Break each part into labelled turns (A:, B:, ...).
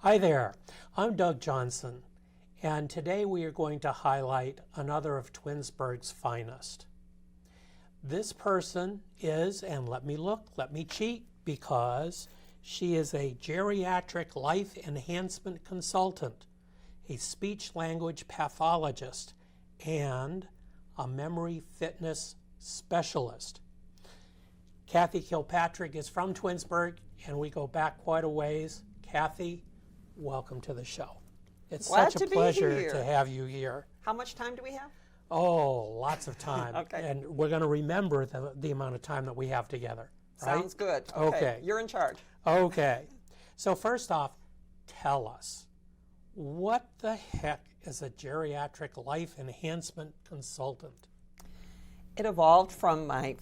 A: Hi there, I'm Doug Johnson, and today we are going to highlight another of Twinsburg's finest. This person is, and let me cheat, because she is a geriatric life enhancement consultant, a speech-language pathologist, and a memory fitness specialist. Kathryn Kilpatrick is from Twinsburg, and we go back quite a ways. Kathy, welcome to the show. It's
B: Glad
A: such a
B: to be
A: pleasure
B: here.
A: to have you here.
B: How much time do we have?
A: Oh, lots of time.
B: Okay.
A: And we're going to remember the amount of time that we have together. Right?
B: Sounds good.
A: Okay.
B: You're in charge.
A: Okay. So first off, tell us, what the heck is a geriatric life enhancement consultant?
B: It evolved from my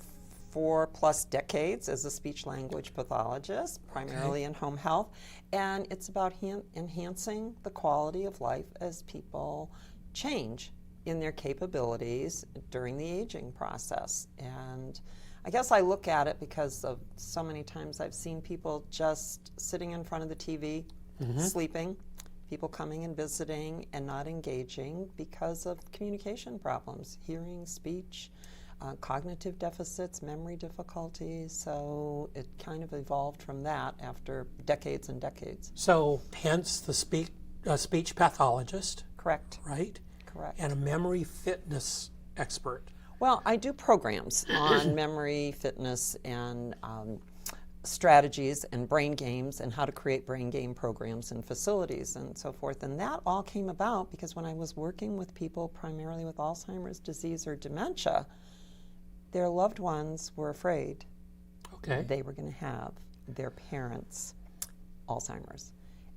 B: 4+ decades as a speech-language pathologist, primarily in home health, and it's about enhancing the quality of life as people change in their capabilities during the aging process. And I guess I look at it because of so many times I've seen people just sitting in front of the TV, sleeping, people coming and visiting and not engaging because of communication problems, hearing, speech, cognitive deficits, memory difficulties. So it kind of evolved from that after decades and decades.
A: So hence the speech pathologist.
B: Correct.
A: Right?
B: Correct.
A: And a memory fitness expert.
B: Well, I do programs on memory fitness and strategies and brain games and how to create brain game programs in facilities and so forth. And that all came about because when I was working with people primarily with Alzheimer's disease or dementia, their loved ones were afraid they were going to have their parents' Alzheimer's.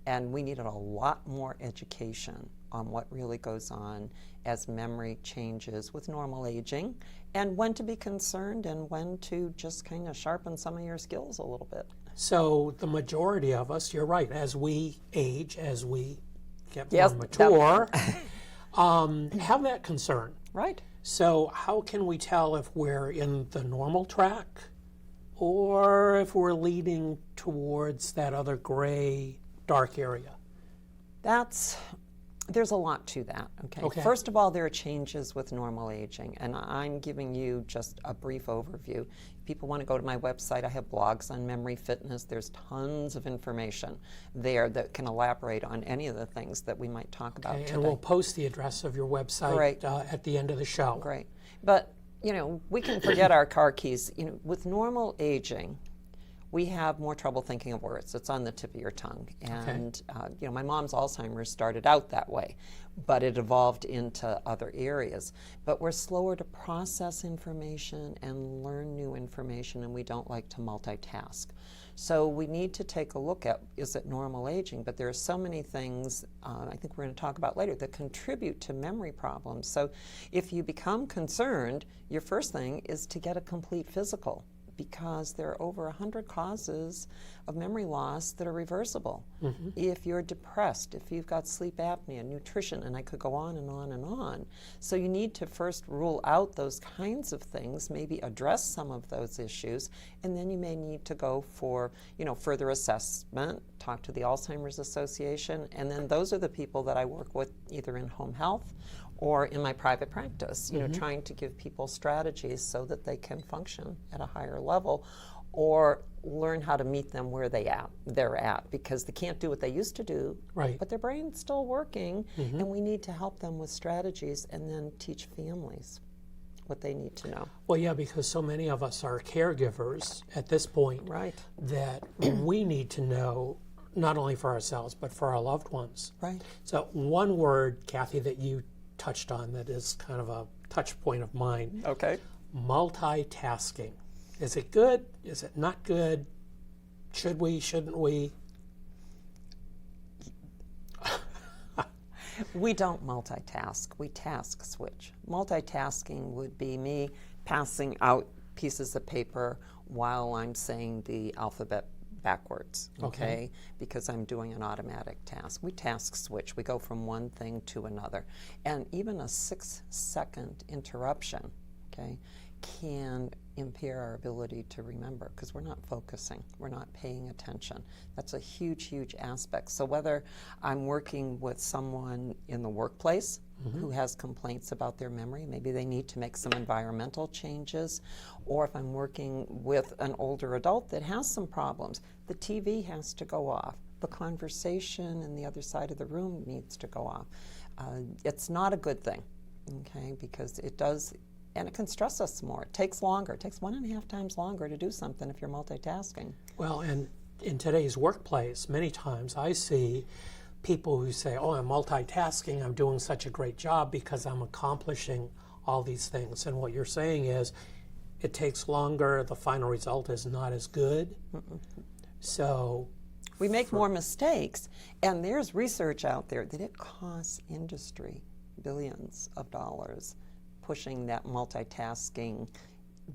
B: And we needed a lot more education on what really goes on as memory changes with normal aging, and when to be concerned and when to just kind of sharpen some of your skills a little bit.
A: So the majority of us, you're right, as we age, as we get
B: Yes,
A: more mature, have that concern.
B: Right.
A: So how can we tell if we're in the normal track or if we're leading towards that other gray, dark area?
B: There's a lot to that, okay? First of all, there are changes with normal aging, and I'm giving you just a brief overview. If people want to go to my website, I have blogs on memory fitness. There's tons of information there that can elaborate on any of the things that we might talk about today.
A: And we'll post the address of your website at the end of the show.
B: Great. But, we can forget our car keys. With normal aging, we have more trouble thinking of words. It's on the tip of your tongue. And, my mom's Alzheimer's started out that way, but it evolved into other areas. But we're slower to process information and learn new information, and we don't like to multitask. So we need to take a look at, is it normal aging? But there are so many things, I think we're going to talk about later, that contribute to memory problems. So if you become concerned, your first thing is to get a complete physical, because there are over 100 causes of memory loss that are reversible. If you're depressed, if you've got sleep apnea, nutrition, and I could go on and on and on. So you need to first rule out those kinds of things, maybe address some of those issues, and then you may need to go for, further assessment, talk to the Alzheimer's Association, and then those are the people that I work with either in home health or in my private practice, trying to give people strategies so that they can function at a higher level or learn how to meet them where they're at, because they can't do what they used to do, but their brain's still working, and we need to help them with strategies and then teach families what they need to know.
A: Well, yeah, because so many of us are caregivers at this point that we need to know not only for ourselves, but for our loved ones. So one word, Kathy, that you touched on that is kind of a touch point of mine. Multitasking. Is it good? Is it not good? Should we, shouldn't we?
B: We don't multitask. We task switch. Multitasking would be me passing out pieces of paper while I'm saying the alphabet backwards, because I'm doing an automatic task. We task switch. We go from one thing to another. And even a 6-second interruption, can impair our ability to remember because we're not focusing, we're not paying attention. That's a huge, huge aspect. So whether I'm working with someone in the workplace who has complaints about their memory, maybe they need to make some environmental changes, or if I'm working with an older adult that has some problems, the TV has to go off. The conversation in the other side of the room needs to go off. It's not a good thing, okay, because it does, and it can stress us more. It takes longer. It takes 1.5 times longer to do something if you're multitasking.
A: Well, and in today's workplace, many times I see people who say, oh, I'm multitasking, I'm doing such a great job because I'm accomplishing all these things. And what you're saying is it takes longer, the final result is not as good. So
B: we make more mistakes, and there's research out there that it costs industry billions of dollars pushing that multitasking,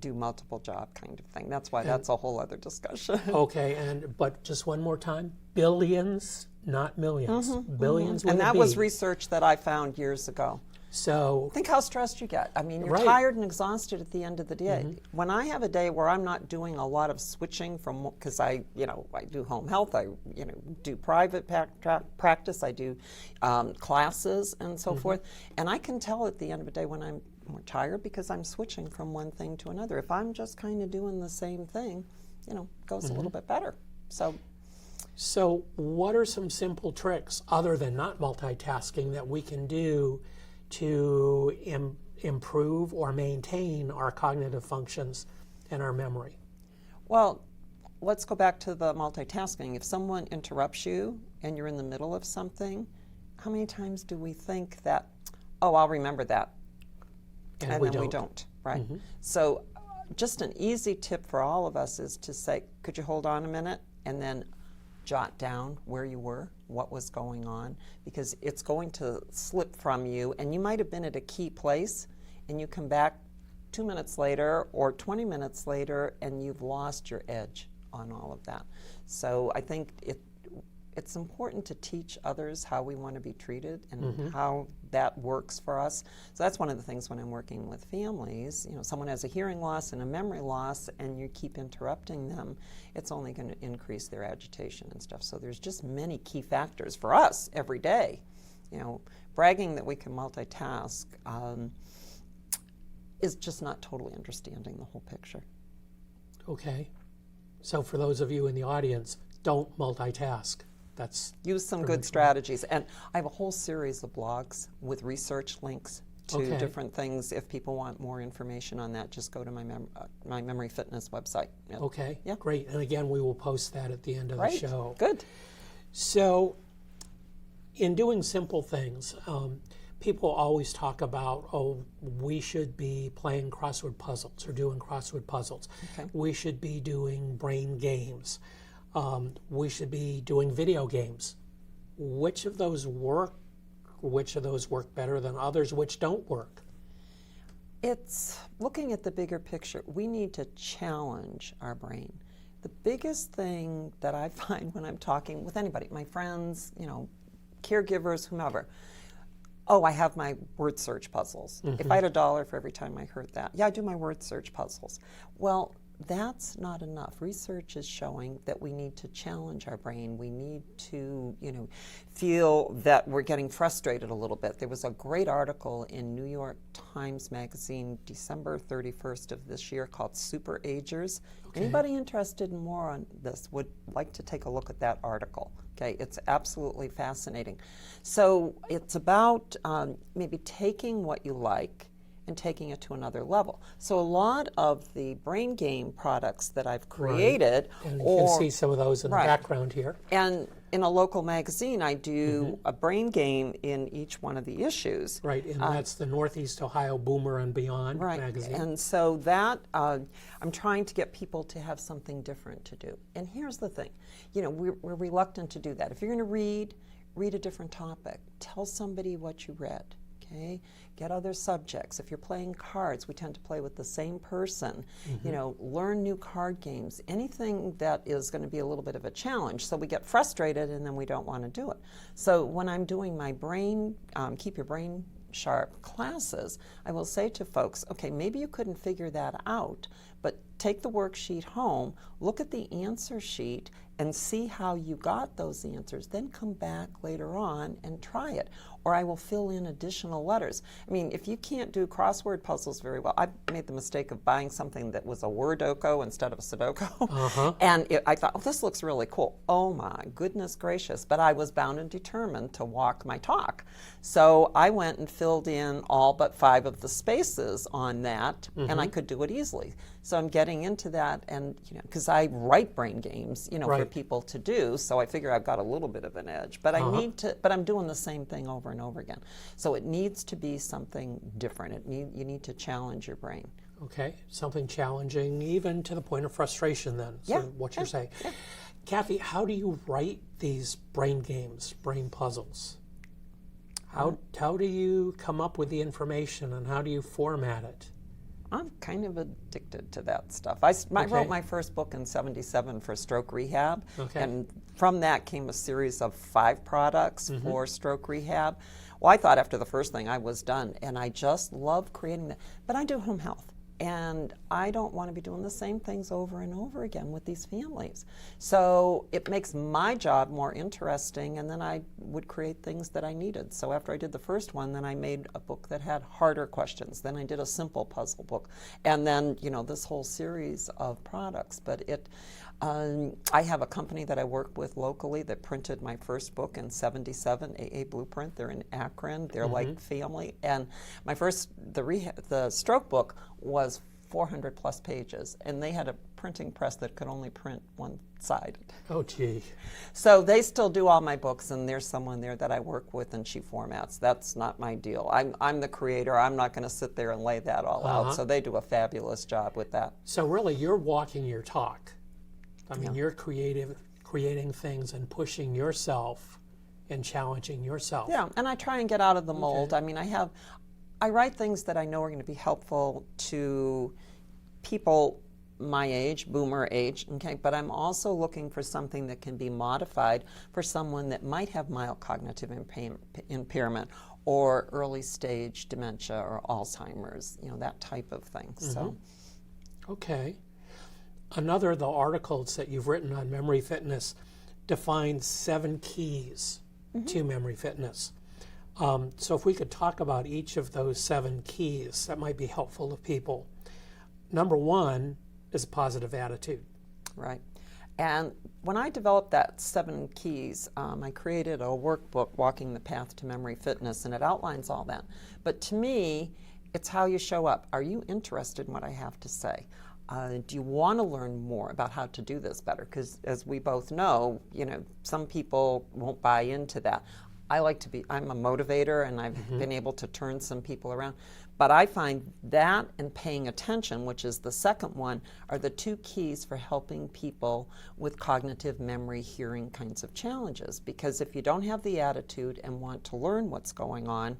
B: do multiple job kind of thing. That's why that's a whole other discussion.
A: Okay, but just one more time, billions, not millions, billions.
B: And that was research that I found years ago.
A: So
B: think how stressed you get. I mean, you're tired and exhausted at the end of the day. When I have a day where I'm not doing a lot of switching from, because I do home health, I do private practice, I do classes and so forth, and I can tell at the end of the day when I'm more tired because I'm switching from one thing to another. If I'm just kind of doing the same thing, it goes a little bit better.
A: So what are some simple tricks other than not multitasking that we can do to improve or maintain our cognitive functions and our memory?
B: Well, let's go back to the multitasking. If someone interrupts you and you're in the middle of something, how many times do we think that, oh, I'll remember that? And then we don't, right? So just an easy tip for all of us is to say, could you hold on a minute and then jot down where you were, what was going on, because it's going to slip from you, and you might have been at a key place and you come back 2 minutes later or 20 minutes later and you've lost your edge on all of that. So I think it's important to teach others how we want to be treated and how that works for us. So that's one of the things when I'm working with families. Someone has a hearing loss and a memory loss and you keep interrupting them, it's only going to increase their agitation and stuff. So there's just many key factors for us every day. Bragging that we can multitask is just not totally understanding the whole picture.
A: Okay. So for those of you in the audience, don't multitask.
B: Use some good strategies. And I have a whole series of blogs with research links to different things. If people want more information on that, just go to my Memory Fitness website.
A: Okay, great. And again, we will post that at the end of the show.
B: Good.
A: So in doing simple things, people always talk about, oh, we should be playing crossword puzzles or doing crossword puzzles. We should be doing brain games. We should be doing video games. Which of those work? Which of those work better than others? Which don't work?
B: It's looking at the bigger picture. We need to challenge our brain. The biggest thing that I find when I'm talking with anybody, my friends, caregivers, whomever, oh, I have my word search puzzles. If I had $1 for every time I heard that, I do my word search puzzles. Well, that's not enough. Research is showing that we need to challenge our brain. We need to, feel that we're getting frustrated a little bit. There was a great article in New York Times Magazine, December 31st of this year, called Super Agers. Anybody interested in more on this would like to take a look at that article. It's absolutely fascinating. So it's about maybe taking what you like and taking it to another level. So a lot of the brain game products that I've created,
A: and you can see some of those in the background here.
B: And in a local magazine, I do a brain game in each one of the issues.
A: Right, and that's the Northeast Ohio Boomer and Beyond magazine.
B: And so that, I'm trying to get people to have something different to do. And here's the thing, we're reluctant to do that. If you're going to read a different topic. Tell somebody what you read. Get other subjects. If you're playing cards, we tend to play with the same person. Learn new card games. Anything that is going to be a little bit of a challenge. So we get frustrated and then we don't want to do it. So when I'm doing my brain, keep your brain sharp classes, I will say to folks, okay, maybe you couldn't figure that out, but take the worksheet home, look at the answer sheet, and see how you got those answers. Then come back later on and try it. Or I will fill in additional letters. I mean, if you can't do crossword puzzles very well, I made the mistake of buying something that was a Wordoko instead of a Sudoku. And I thought, oh, this looks really cool. Oh my goodness gracious. But I was bound and determined to walk my talk. So I went and filled in all but 5 of the spaces on that, and I could do it easily. So I'm getting into that, and because I write brain games, for people to do, so I figure I've got a little bit of an edge. But I need to. But I'm doing the same thing over and over again. So it needs to be something different. You need to challenge your brain.
A: Okay, something challenging, even to the point of frustration. Then, so what you're saying, Kathy, how do you write these brain games, brain puzzles? How do you come up with the information, and how do you format it?
B: I'm kind of addicted to that stuff. I wrote my first book in '77 for stroke rehab, and from that came a series of 5 products for stroke rehab. Well, I thought after the first thing I was done, and I just love creating that. But I do home health, and I don't want to be doing the same things over and over again with these families. So it makes my job more interesting, and then I would create things that I needed. So after I did the first one, then I made a book that had harder questions. Then I did a simple puzzle book, and then this whole series of products. But I have a company that I work with locally that printed my first book in '77, AA Blueprint. They're in Akron. They're like family. And my first, the stroke book was 400 plus pages, and they had a printing press that could only print one side.
A: Oh, gee.
B: So they still do all my books, and there's someone there that I work with, and she formats. That's not my deal. I'm the creator. I'm not going to sit there and lay that all out. So they do a fabulous job with that.
A: So really, you're walking your talk. I mean, you're creating things and pushing yourself and challenging yourself.
B: Yeah, and I try and get out of the mold. I mean, I write things that I know are going to be helpful to people my age, boomer age, but I'm also looking for something that can be modified for someone that might have mild cognitive impairment or early stage dementia or Alzheimer's, that type of thing. So,
A: okay. Another of the articles that you've written on memory fitness defines 7 keys to memory fitness. So if we could talk about each of those 7 keys, that might be helpful to people. Number 1 is a positive attitude.
B: Right. And when I developed that 7 keys, I created a workbook, Walking the Path to Memory Fitness, and it outlines all that. But to me, it's how you show up. Are you interested in what I have to say? Do you want to learn more about how to do this better? Because as we both know, some people won't buy into that. I'm a motivator, and I've been able to turn some people around. But I find that and paying attention, which is the second one, are the 2 keys for helping people with cognitive, memory, hearing kinds of challenges. Because if you don't have the attitude and want to learn what's going on,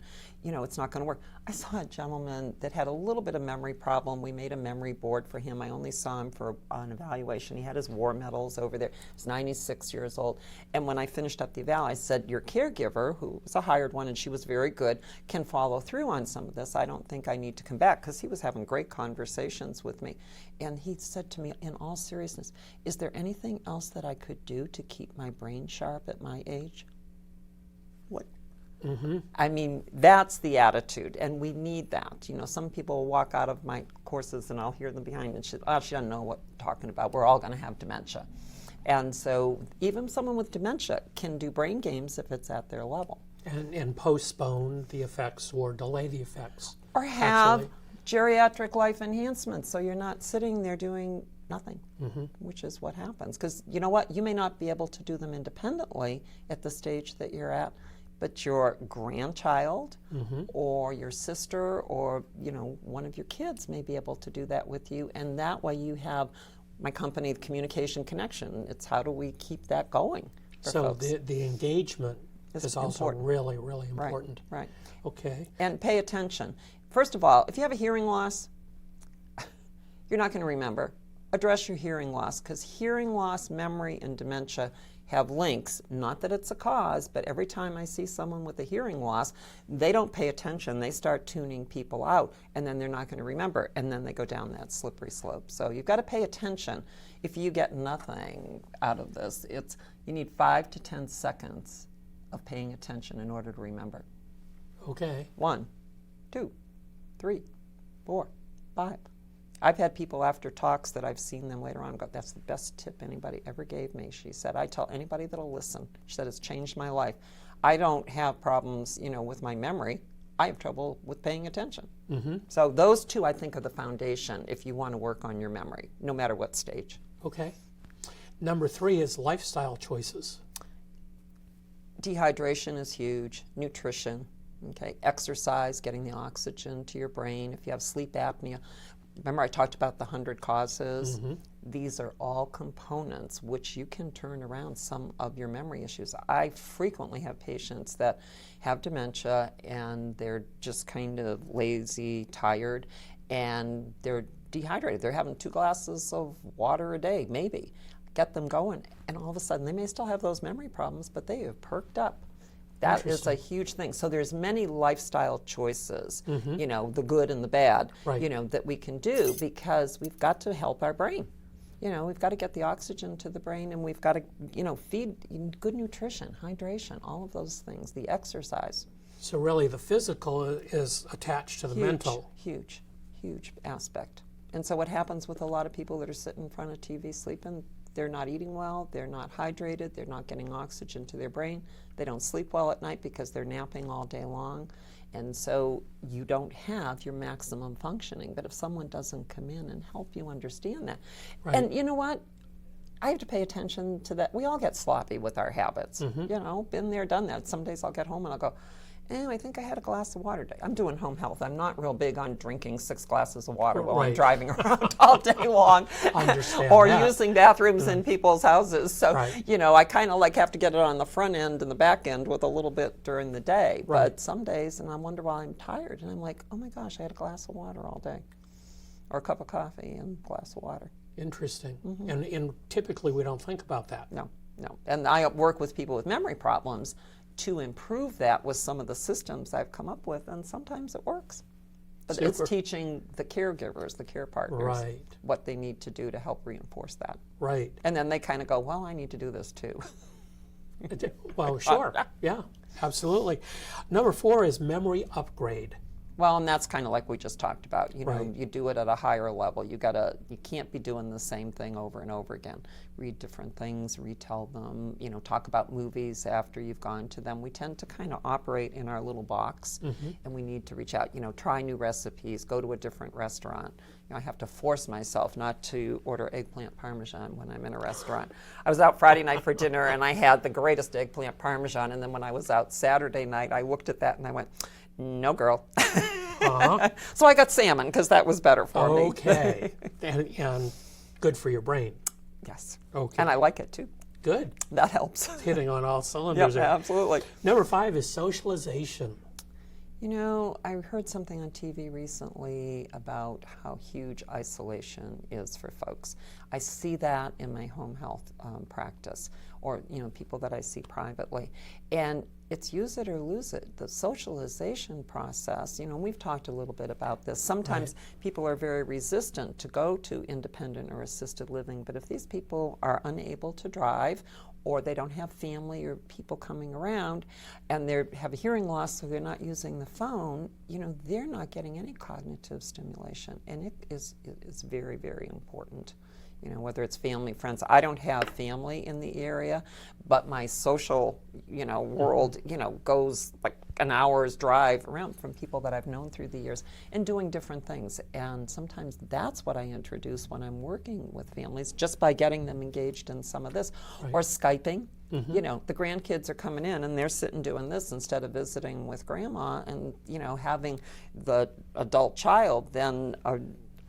B: it's not going to work. I saw a gentleman that had a little bit of memory problem. We made a memory board for him. I only saw him for an evaluation. He had his war medals over there. He's 96 years old. And when I finished up the eval, I said, your caregiver, who was a hired one, and she was very good, can follow through on some of this. I don't think I need to come back, because he was having great conversations with me. And he said to me, in all seriousness, is there anything else that I could do to keep my brain sharp at my age? What? I mean, that's the attitude, and we need that. Some people walk out of my courses, and I'll hear them behind, and she doesn't know what I'm talking about. We're all going to have dementia. And so even someone with dementia can do brain games if it's at their level.
A: And postpone the effects or delay the effects.
B: Or have geriatric life enhancement, so you're not sitting there doing nothing, which is what happens. Because you know what? You may not be able to do them independently at the stage that you're at, but your grandchild or your sister or one of your kids may be able to do that with you, and that way you have my company, the Communication Connection. It's how do we keep that going for folks.
A: The engagement is also really, really important.
B: Right.
A: Okay.
B: And pay attention. First of all, if you have a hearing loss, you're not going to remember. Address your hearing loss, because hearing loss, memory, and dementia have links, not that it's a cause, but every time I see someone with a hearing loss, they don't pay attention. They start tuning people out, and then they're not going to remember, and then they go down that slippery slope. So you've got to pay attention. If you get nothing out of this, you need 5 to 10 seconds of paying attention in order to remember.
A: Okay.
B: 1, 2, 3, 4, 5. I've had people after talks that I've seen them later on go, that's the best tip anybody ever gave me. She said, I tell anybody that'll listen. She said, it's changed my life. I don't have problems, with my memory. I have trouble with paying attention. Mm-hmm. So those two, I think, are the foundation if you want to work on your memory, no matter what stage.
A: Okay. Number 3 is lifestyle choices.
B: Dehydration is huge. Nutrition. Okay. Exercise, getting the oxygen to your brain. If you have sleep apnea, remember I talked about the 100 causes? Mm-hmm. These are all components which you can turn around some of your memory issues. I frequently have patients that have dementia and they're just kind of lazy, tired, and they're dehydrated. They're having 2 glasses of water a day, maybe. Get them going, and all of a sudden they may still have those memory problems, but they have perked up. That is a huge thing. So there's many lifestyle choices, mm-hmm.
A: The
B: good and the bad,
A: right.
B: That we can do because we've got to help our brain. We've got to get the oxygen to the brain, and we've got to, feed good nutrition, hydration, all of those things, the exercise.
A: So really the physical is attached to the mental.
B: Huge aspect. And so what happens with a lot of people that are sitting in front of TV sleeping, they're not eating well, they're not hydrated, they're not getting oxygen to their brain, they don't sleep well at night because they're napping all day long, and so you don't have your maximum functioning. But if someone doesn't come in and help you understand that,
A: right.
B: And you know what? I have to pay attention to that. We all get sloppy with our habits. Mm-hmm. Been there, done that. Some days I'll get home and I'll go, I think I had a glass of water today. I'm doing home health. I'm not real big on drinking 6 glasses of water while
A: right.
B: I'm driving around all day long. Or using bathrooms in people's houses. So,
A: right.
B: I kind of have to get it on the front end and the back end with a little bit during the day.
A: Right.
B: But some days, and I wonder why I'm tired, and I'm like, oh my gosh, I had a glass of water all day. Or a cup of coffee and a glass of water.
A: Interesting. Mm-hmm. And typically we don't think about that.
B: No. And I work with people with memory problems to improve that with some of the systems I've come up with, and sometimes it works. But
A: Super.
B: It's teaching the caregivers, the care partners,
A: right.
B: what they need to do to help reinforce that.
A: Right.
B: And then they kind of go, well, I need to do this too.
A: Well, sure. Yeah, absolutely. Number 4 is memory upgrade.
B: Well, and that's kind of like we just talked about.
A: Right.
B: You do it at a higher level. You can't be doing the same thing over and over again. Read different things, retell them, talk about movies after you've gone to them. We tend to kind of operate in our little box, mm-hmm. and we need to reach out, try new recipes, go to a different restaurant. I have to force myself not to order eggplant parmesan when I'm in a restaurant. I was out Friday night for dinner, and I had the greatest eggplant parmesan, and then when I was out Saturday night, I looked at that and I went, no, girl.
A: Uh-huh.
B: So I got salmon because that was better for me.
A: Okay. and good for your brain.
B: Yes.
A: Okay.
B: And I like it too.
A: Good.
B: That helps.
A: It's hitting on all cylinders.
B: Yep, absolutely.
A: Number 5 is socialization.
B: I heard something on TV recently about how huge isolation is for folks. I see that in my home health practice, or people that I see privately. And it's use it or lose it. The socialization process, we've talked a little bit about this. Sometimes right. people are very resistant to go to independent or assisted living, but if these people are unable to drive, or they don't have family or people coming around, and they have a hearing loss, so they're not using the phone, they're not getting any cognitive stimulation, and it is very, very important. Whether it's family, friends. I don't have family in the area, but my social, world, goes like an hour's drive around from people that I've known through the years and doing different things. And sometimes that's what I introduce when I'm working with families, just by getting them engaged in some of this. Right. Or Skyping. Mm-hmm. The grandkids are coming in and they're sitting doing this instead of visiting with grandma, and, having the adult child then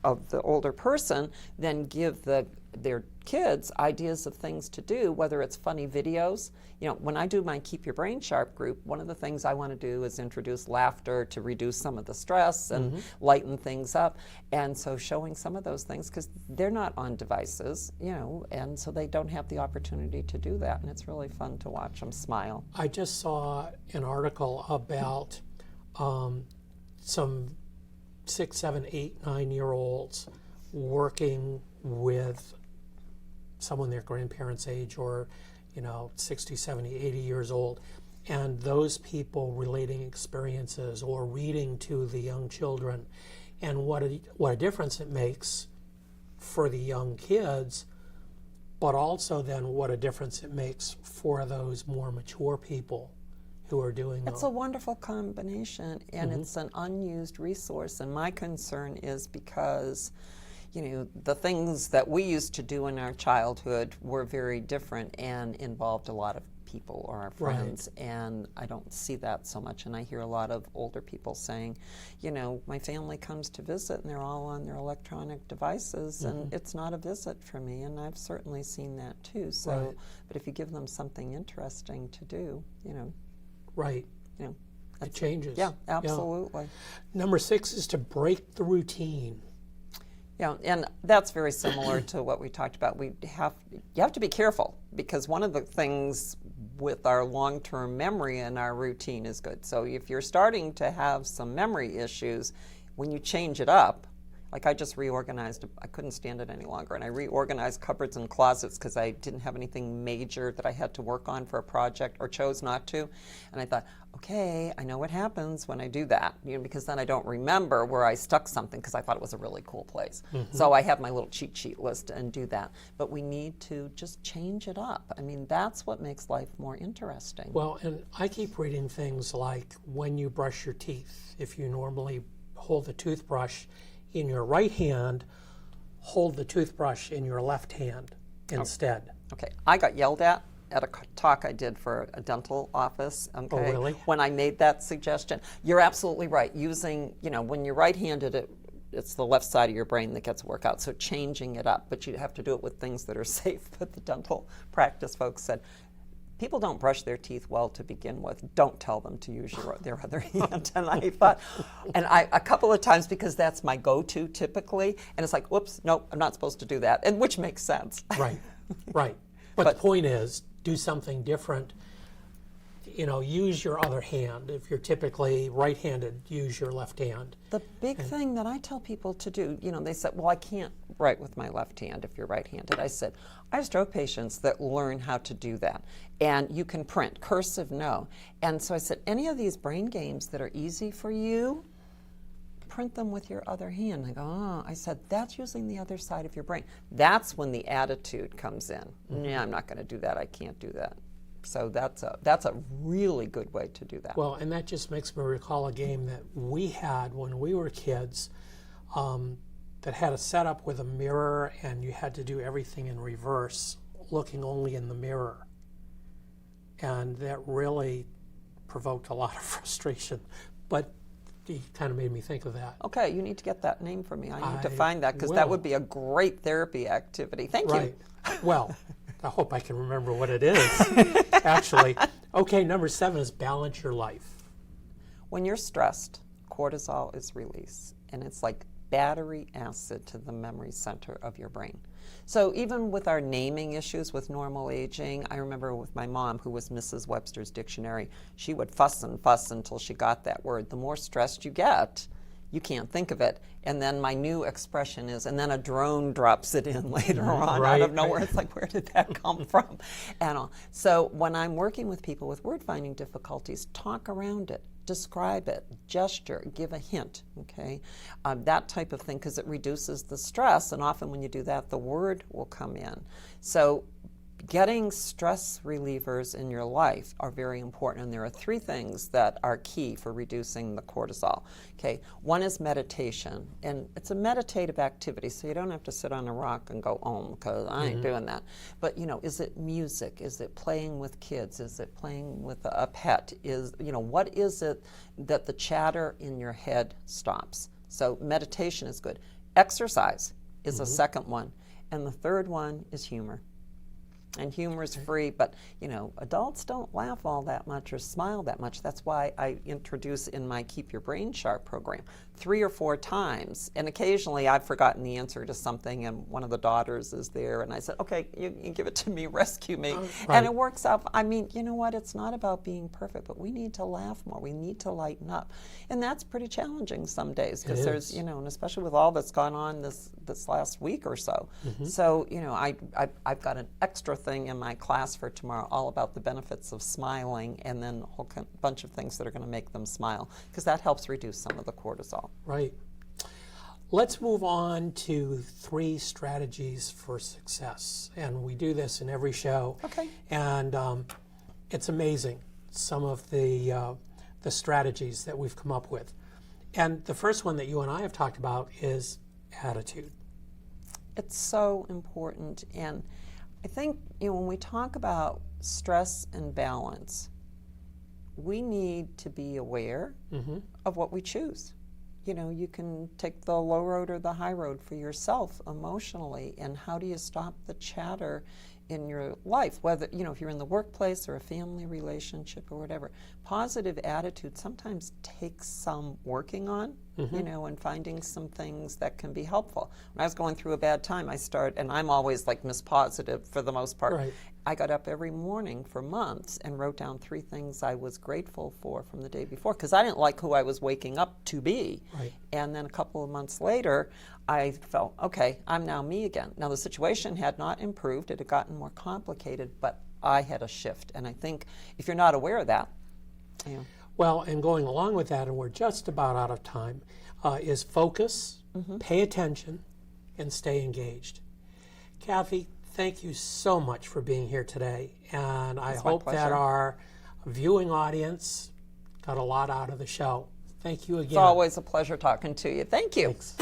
B: of the older person then give the their kids ideas of things to do, whether it's funny videos. You know, when I do my Keep Your Brain Sharp group, one of the things I want to do is introduce laughter to reduce some of the stress and lighten things up. And so showing some of those things, because they're not on devices, you know, and so they don't have the opportunity to do that. And it's really fun to watch them smile.
A: I just saw an article about some 6, 7, 8, 9-year-olds working with someone their grandparents' age, or 60, 70, 80 years old, and those people relating experiences or reading to the young children, and what a difference it makes for the young kids, but also then what a difference it makes for those more mature people who are doing
B: It's a wonderful combination, and it's an unused resource. And my concern is because, the things that we used to do in our childhood were very different and involved a lot of people or our friends, and I don't see that so much. And I hear a lot of older people saying, my family comes to visit and they're all on their electronic devices, and it's not a visit for me. And I've certainly seen that too. So, but if you give them something interesting to do,
A: it changes.
B: Yeah, absolutely.
A: Yeah. Number 6 is to break the routine.
B: Yeah, and that's very similar to what we talked about. You have to be careful, because one of the things with our long-term memory and our routine is good. So if you're starting to have some memory issues, when you change it up, like I just reorganized, I couldn't stand it any longer, and I reorganized cupboards and closets because I didn't have anything major that I had to work on for a project, or chose not to. And I thought, okay, I know what happens when I do that, because then I don't remember where I stuck something, because I thought it was a really cool place. So I have my little cheat sheet list and do that. But we need to just change it up. I mean, that's what makes life more interesting.
A: Well, and I keep reading things like when you brush your teeth, if you normally hold the toothbrush in your right hand, hold the toothbrush in your left hand instead.
B: Okay, I got yelled at a talk I did for a dental office. Okay,
A: Oh, really?
B: When I made that suggestion. You're absolutely right. Using, when you're right-handed, it's the left side of your brain that gets work out, so changing it up. But you have to do it with things that are safe. But the dental practice folks said, people don't brush their teeth well to begin with. Don't tell them to use their other hand. And I thought, a couple of times, because that's my go-to typically, and it's like, whoops, nope, I'm not supposed to do that, and which makes sense.
A: Right. But the point is, do something different. Use your other hand. If you're typically right-handed, use your left hand.
B: The big thing that I tell people to do, they said, well, I can't write with my left hand if you're right-handed. I said, I have stroke patients that learn how to do that. And you can print, cursive, no. And so I said, any of these brain games that are easy for you, print them with your other hand. I go, oh, I said, that's using the other side of your brain. That's when the attitude comes in. Yeah, I'm not going to do that. I can't do that. So that's a really good way to do that.
A: Well, and that just makes me recall a game that we had when we were kids that had a setup with a mirror, and you had to do everything in reverse, looking only in the mirror. And that really provoked a lot of frustration. But it kind of made me think of that.
B: Okay, you need to get that name for me. I need to find that, because that would be a great therapy activity. Thank you.
A: Well, I hope I can remember what it is, actually. Okay, number 7 is balance your life.
B: When you're stressed, cortisol is released, and it's like battery acid to the memory center of your brain. So even with our naming issues with normal aging, I remember with my mom, who was Mrs. Webster's Dictionary, she would fuss and fuss until she got that word. The more stressed you get, you can't think of it. And then my new expression is, and then a drone drops it in later on out of nowhere. It's like, where did that come from? And all. So when I'm working with people with word finding difficulties, talk around it. Describe it, gesture, give a hint, okay? That type of thing, because it reduces the stress, and often when you do that, the word will come in. So getting stress relievers in your life are very important, and there are 3 things that are key for reducing the cortisol. Okay, one is meditation, and it's a meditative activity, so you don't have to sit on a rock and go, because I ain't doing that. But is it music? Is it playing with kids? Is it playing with a pet? What is it that the chatter in your head stops? So meditation is good. Exercise is a second one. And the third one is humor. And humor is free, but adults don't laugh all that much or smile that much. That's why I introduce in my Keep Your Brain Sharp program 3 or 4 times. And occasionally I've forgotten the answer to something, and one of the daughters is there, and I said, okay, you give it to me, rescue me.
A: Right.
B: And it works out. I mean, you know what? It's not about being perfect, but we need to laugh more. We need to lighten up. And that's pretty challenging some days, because there's, and especially with all that's gone on this last week or so. So, I've got an extra thing in my class for tomorrow all about the benefits of smiling, and then a whole bunch of things that are going to make them smile, because that helps reduce some of the cortisol.
A: Right. Let's move on to 3 strategies for success. And we do this in every show.
B: Okay.
A: And it's amazing, some of the strategies that we've come up with. And the first one that you and I have talked about is attitude.
B: It's so important. And I think when we talk about stress and balance, we need to be aware of what we choose. You can take the low road or the high road for yourself emotionally, and how do you stop the chatter in your life, whether, if you're in the workplace or a family relationship or whatever. Positive attitude sometimes takes some working on, and finding some things that can be helpful. When I was going through a bad time, and I'm always like Miss Positive for the most part.
A: Right.
B: I got up every morning for months and wrote down 3 things I was grateful for from the day before, because I didn't like who I was waking up to be.
A: Right.
B: And then a couple of months later, I felt, okay, I'm now me again. Now the situation had not improved, it had gotten more complicated, but I had a shift. And I think if you're not aware of that,
A: Well, and going along with that, and we're just about out of time, is focus, pay attention, and stay engaged. Kathy, thank you so much for being here today. And I hope that our viewing audience got a lot out of the show. Thank you again.
B: It's always a pleasure talking to you. Thank you.
A: Thanks.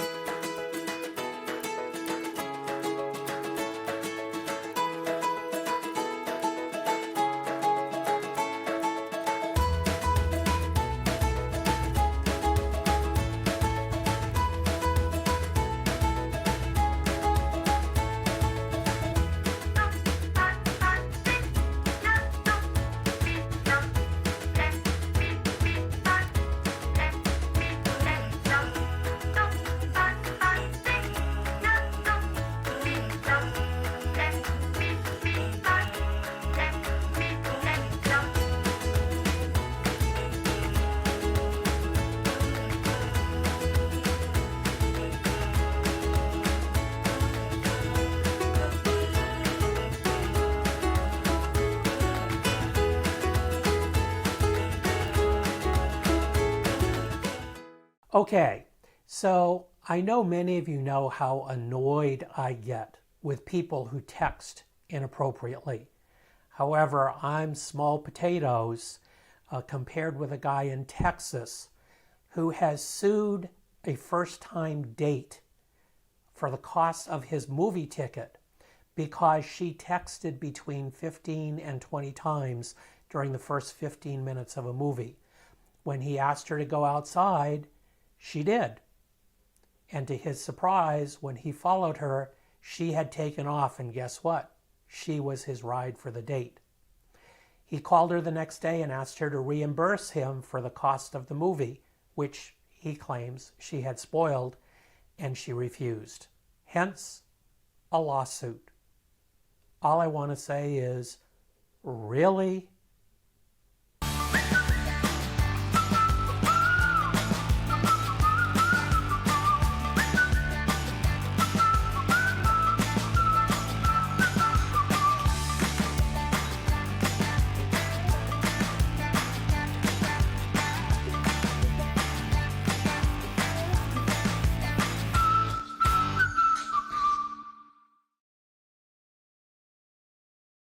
A: Okay, so I know many of you know how annoyed I get with people who text inappropriately. However, I'm small potatoes compared with a guy in Texas who has sued a first-time date for the cost of his movie ticket because she texted between 15 and 20 times during the first 15 minutes of a movie. When he asked her to go outside, she did. And to his surprise, when he followed her, she had taken off, and guess what? She was his ride for the date. He called her the next day and asked her to reimburse him for the cost of the movie, which he claims she had spoiled, and she refused. Hence, a lawsuit. All I want to say is, really?